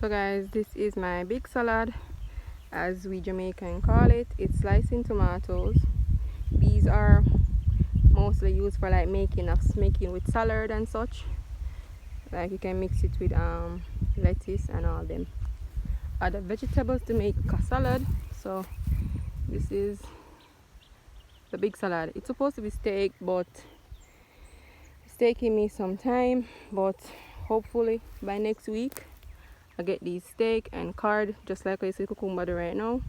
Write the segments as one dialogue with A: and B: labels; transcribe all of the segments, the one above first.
A: So guys, this is my big salad, as we Jamaican call it. It's slicing tomatoes. These are mostly used for like making with salad and such. Like you can mix it with lettuce and all them other vegetables to make a salad. So this is the big salad. It's supposed to be steak, but it's taking me some time, but hopefully by next week I get these steak and card, just like I see cucumber right now.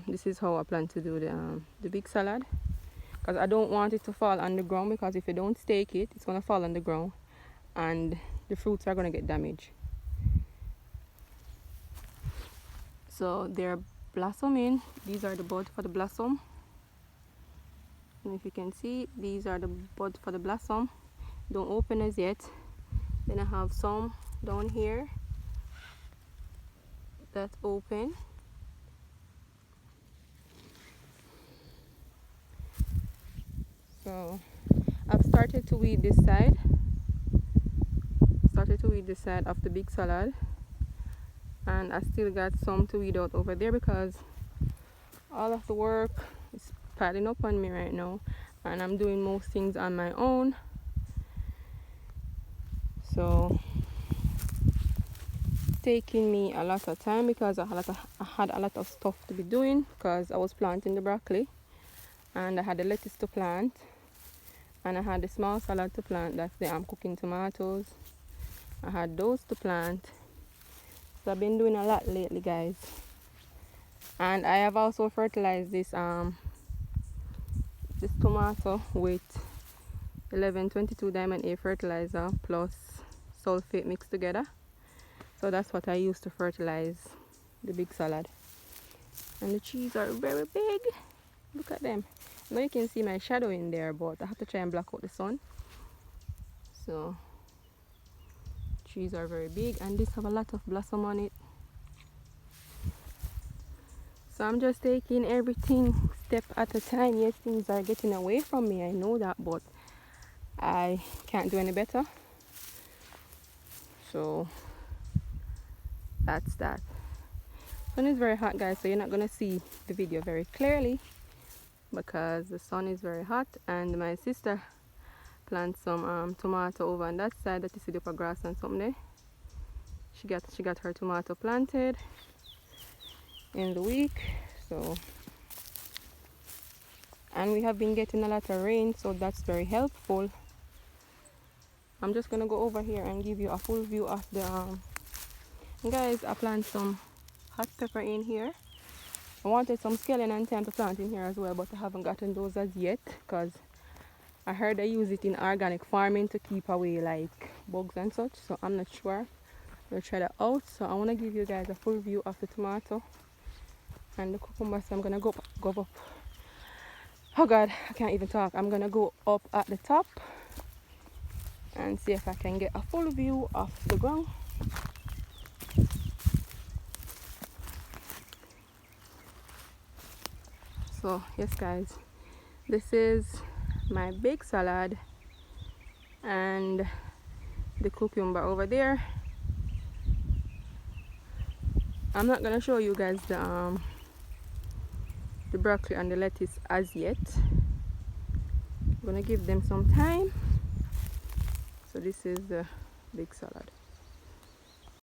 A: This is how I plan to do the big salad, because I don't want it to fall on the ground, because if you don't stake it, it's going to fall on the ground and the fruits are going to get damaged. So they're blossoming. These are the buds for the blossom, and if you can see, these are the buds for the blossom. Don't open as yet. Then I have some down here that's open. So I've started to weed this side. Of the big salad, and I still got some to weed out over there, because all of the work is piling up on me right now, and I'm doing most things on my own. So it's taking me a lot of time, because I had a lot of stuff to be doing, because I was planting the broccoli, and I had the lettuce to plant, and I had the small salad to plant. That's the cooking tomatoes. I had those to plant. So I've been doing a lot lately, guys. And I have also fertilized this tomato with 1122 Diamond A fertilizer plus sulfate mixed together. So that's what I use to fertilize the big salad. And the trees are very big. Look at them. Now you can see my shadow in there, but I have to try and block out the sun. So trees are very big, and these have a lot of blossom on it. So I'm just taking everything step at a time. Yes, things are getting away from me, I know that, but I can't do any better. So that's that. Sun is very hot, guys, so you're not gonna see the video very clearly because the sun is very hot. And my sister plant some tomato over on that side that you see the upper grass and something there. She got her tomato planted in the week. So, and we have been getting a lot of rain, so that's very helpful. I'm just gonna go over here and give you a full view of the guys, I plant some hot pepper in here. I wanted some scallion and thyme to plant in here as well, but I haven't gotten those as yet, because I heard they use it in organic farming to keep away like bugs and such, so I'm not sure. We'll try that out. So I want to give you guys a full view of the tomato and the cucumber. So I'm gonna go up. Oh god, I can't even talk. I'm gonna go up at the top and see if I can get a full view of the ground. So yes guys, this is my big salad and the cucumber over there. I'm not gonna show you guys the broccoli and the lettuce as yet. I'm gonna give them some time. So this is the big salad.